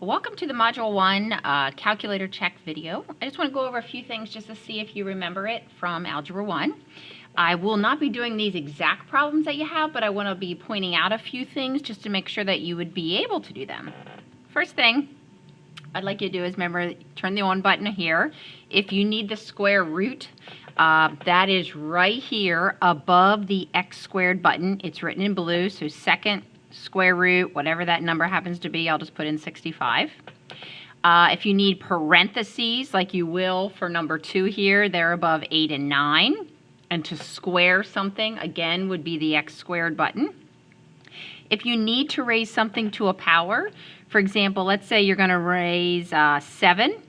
Welcome to the Module 1 calculator check video. I just want to go over a few things just to see if you remember it from Algebra 1. I will not be doing these exact problems that you have, but I want to be pointing out a few things just to make sure that you would be able to do them. First thing I'd like you to do is remember, turn the on button here. If you need the square root, that is right here above the x squared button. It's written in blue, so second square root, whatever that number happens to be, I'll just put in 65. If you need parentheses, like you will for number 2 here, they're above 8 and 9. And to square something, again, would be the x squared button. If you need to raise something to a power, for example, let's say you're going to raise 7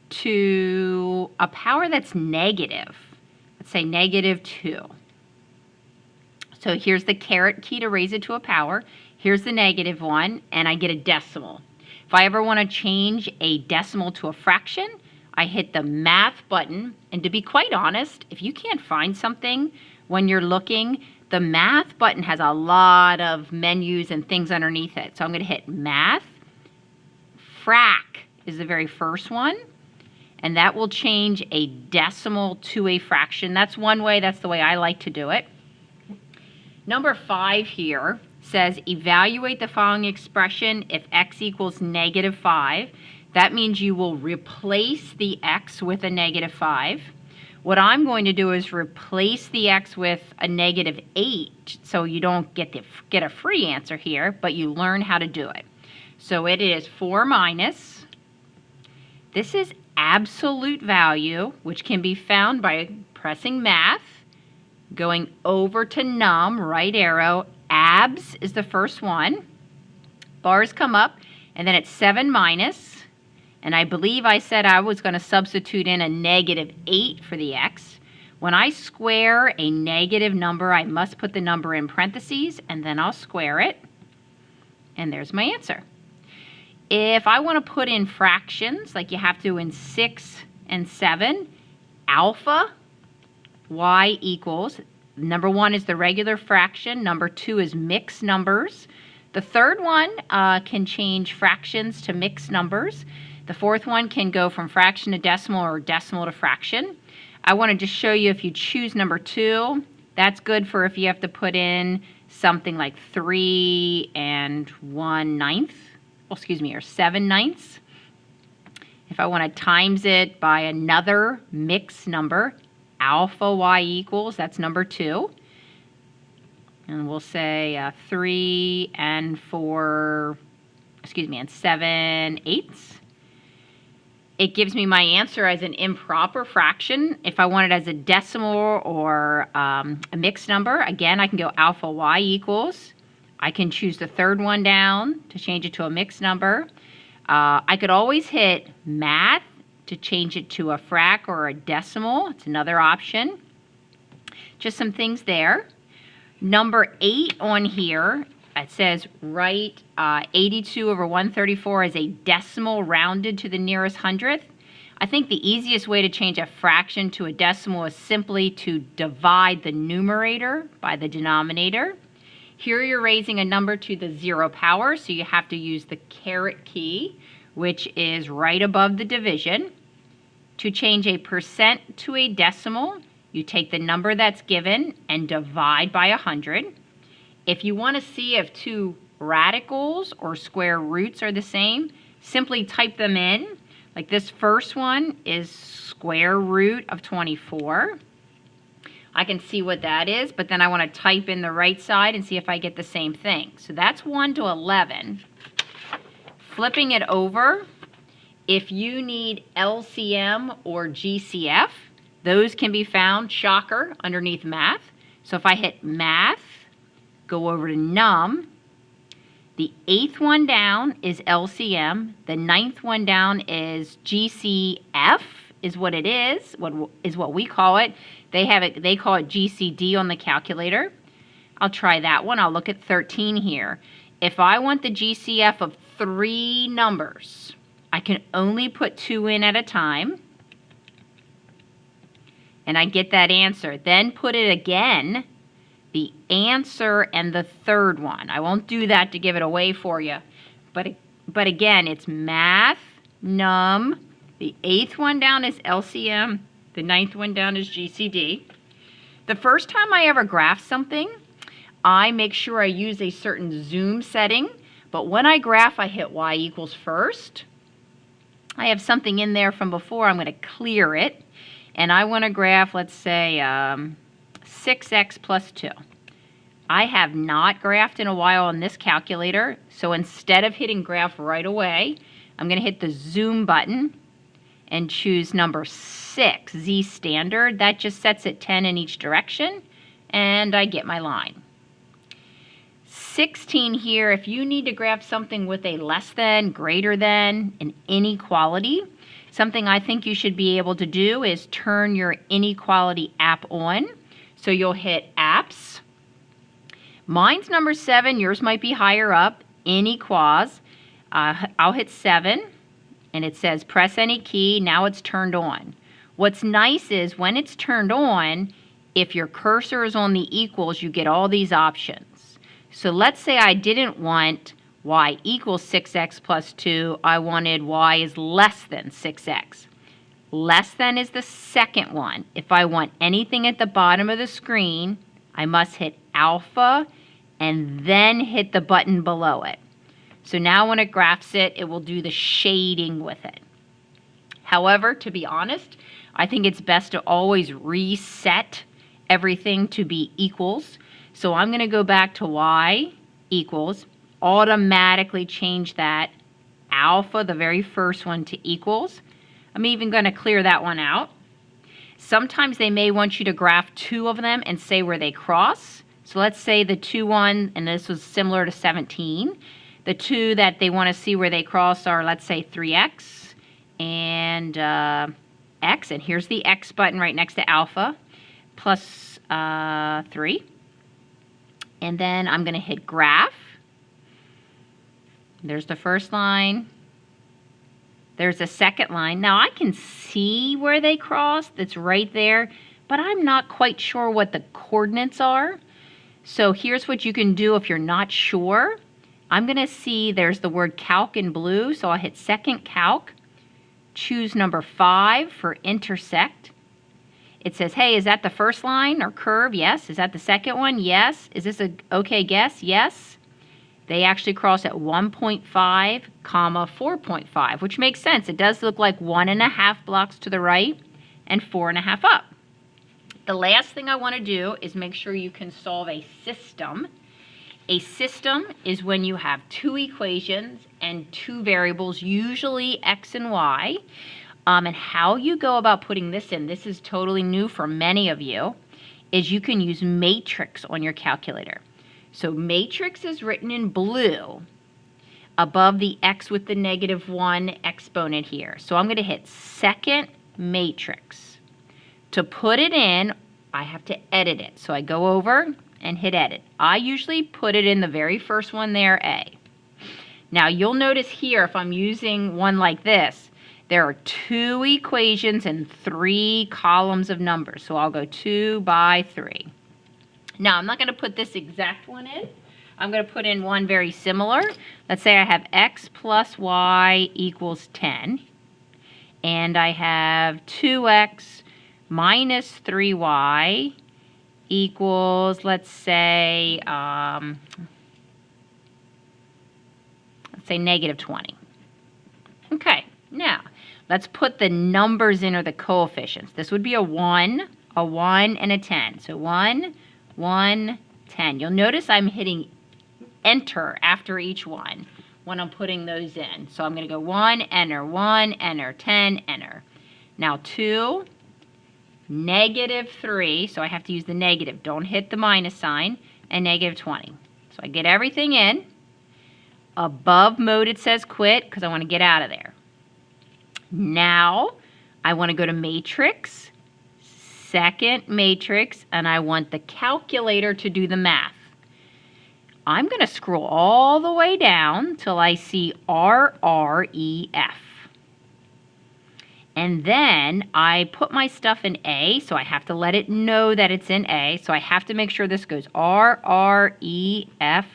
to a power that's negative. Let's say negative 2. So here's the caret key to raise it to a power. Here's the negative one, and I get a decimal. If I ever want to change a decimal to a fraction, I hit the math button. And to be quite honest, if you can't find something when you're looking, the math button has a lot of menus and things underneath it. So I'm going to hit math. Frac is the very first one. And that will change a decimal to a fraction. That's one way. That's the way I like to do it. Number 5 here says evaluate the following expression if x equals negative 5. That means you will replace the x with a negative 5. What I'm going to do is replace the x with a negative 8, so you don't get a free answer here, but you learn how to do it. So it is 4 minus. This is absolute value, which can be found by pressing math, going over to num, right arrow. Abs is the first one. Bars come up, and then it's 7 minus. And I believe I said I was going to substitute in a negative 8 for the x. When I square a negative number, I must put the number in parentheses, and then I'll square it. And there's my answer. If I want to put in fractions, like you have to in 6 and 7, alpha y equals, number 1 is the regular fraction, number 2 is mixed numbers. The third one can change fractions to mixed numbers. The fourth one can go from fraction to decimal or decimal to fraction. I want to just show you if you choose number 2, that's good for if you have to put in something like 3 and 1/9, or 7/9. If I want to times it by another mixed number, alpha y equals, that's number 2. And we'll say 3 and 7/8. It gives me my answer as an improper fraction. If I want it as a decimal or a mixed number, again, I can go alpha y equals. I can choose the third one down to change it to a mixed number. I could always hit math to change it to a frac or a decimal. It's another option. Just some things there. Number 8 on here, it says write 82 over 134 as a decimal rounded to the nearest hundredth. I think the easiest way to change a fraction to a decimal is simply to divide the numerator by the denominator. Here you're raising a number to the 0 power, so you have to use the caret key, which is right above the division. To change a percent to a decimal, you take the number that's given and divide by 100. If you want to see if two radicals or square roots are the same, simply type them in. Like this first one is square root of 24. I can see what that is, but then I want to type in the right side and see if I get the same thing. So that's 1 to 11. Flipping it over, if you need LCM or GCF, those can be found, shocker, underneath math. So if I hit math, go over to num, the 8th one down is LCM, the 9th one down is GCF, is what it is, what we call it. They call it GCD on the calculator. I'll try that one. I'll look at 13 here. If I want the GCF of 3 numbers, I can only put 2 in at a time, and I get that answer. Then put it again, the answer and the third one. I won't do that to give it away for you, but but again, it's math, num. The 8th one down is LCM. The 9th one down is GCD. The first time I ever graph something, I make sure I use a certain zoom setting, but when I graph, I hit y equals first. I have something in there from before. I'm going to clear it, and I want to graph, let's say, 6x plus 2. I have not graphed in a while on this calculator, so instead of hitting graph right away, I'm going to hit the zoom button and choose number 6, Z standard. That just sets it 10 in each direction, and I get my line. 16 here, if you need to graph something with a less than, greater than, an inequality, something I think you should be able to do is turn your inequality app on. So you'll hit apps. Mine's number 7, yours might be higher up, inequals. I'll hit 7, and it says press any key. Now it's turned on. What's nice is when it's turned on, if your cursor is on the equals, you get all these options. So let's say I didn't want y equals 6x plus 2. I wanted y is less than 6x. Less than is the second one. If I want anything at the bottom of the screen, I must hit alpha and then hit the button below it. So now when it graphs it, it will do the shading with it. However, to be honest, I think it's best to always reset everything to be equals. So I'm going to go back to y equals, automatically change that alpha, the very first one, to equals. I'm even going to clear that one out. Sometimes they may want you to graph 2 of them and say where they cross. So let's say the 2 one, and this was similar to 17. The 2 that they want to see where they cross are, let's say, 3x and x. And here's the x button right next to alpha, plus 3. And then I'm going to hit graph. There's the first line. There's a second line. Now I can see where they cross. That's right there. But I'm not quite sure what the coordinates are. So here's what you can do if you're not sure. I'm going to see there's the word calc in blue. So I'll hit second calc. Choose number 5 for intersect. It says, hey, is that the first line or curve? Yes. Is that the second one? Yes. Is this a okay guess? Yes. They actually cross at 1.5, comma 4.5, which makes sense. It does look like 1.5 blocks to the right and 4.5 up. The last thing I want to do is make sure you can solve a system. A system is when you have 2 equations and 2 variables, usually x and y. And how you go about putting this in, this is totally new for many of you, is you can use matrix on your calculator. So matrix is written in blue above the x with the -1 exponent here. So I'm going to hit second matrix. To put it in, I have to edit it. So I go over and hit edit. I usually put it in the very first one there, A. Now you'll notice here, if I'm using one like this, there are 2 equations and 3 columns of numbers. So I'll go 2 by 3. Now, I'm not going to put this exact one in. I'm going to put in one very similar. Let's say I have x plus y equals 10. And I have 2x minus 3y equals, let's say -20. Okay, now, let's put the numbers in, or the coefficients. This would be a 1, and a 10. So 1, 1, 10. You'll notice I'm hitting enter after each one when I'm putting those in. So I'm going to go 1, enter, 10, enter. Now 2, -3, so I have to use the negative. Don't hit the minus sign, and -20. So I get everything in. Above mode it says quit because I want to get out of there. Now I want to go to matrix, second matrix, and I want the calculator to do the math. I'm going to scroll all the way down till I see RREF. And then I put my stuff in A, so I have to let it know that it's in A. So I have to make sure this goes RREF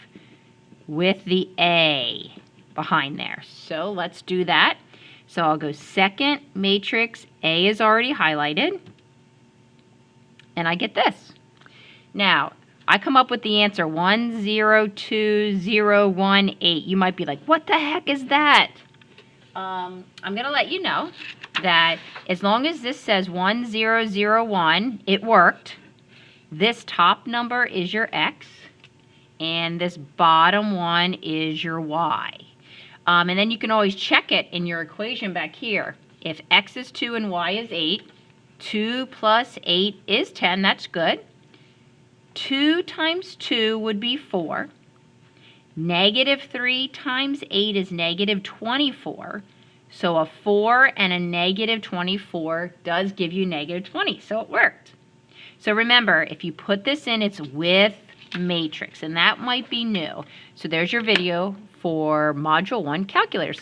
with the A. behind there. So let's do that. So I'll go second matrix, A is already highlighted, and I get this. Now, I come up with the answer 102018. You might be like, what the heck is that? I'm going to let you know that as long as this says 1001, it worked. This top number is your X, and this bottom one is your Y. And then you can always check it in your equation back here. If X is 2 and Y is 8, 2 plus 8 is 10. That's good. 2 times 2 would be 4. Negative 3 times 8 is negative 24. So a 4 and a negative 24 does give you negative 20. So it worked. So remember, if you put this in, it's with matrix, and that might be new. So there's your video for Module 1 calculators.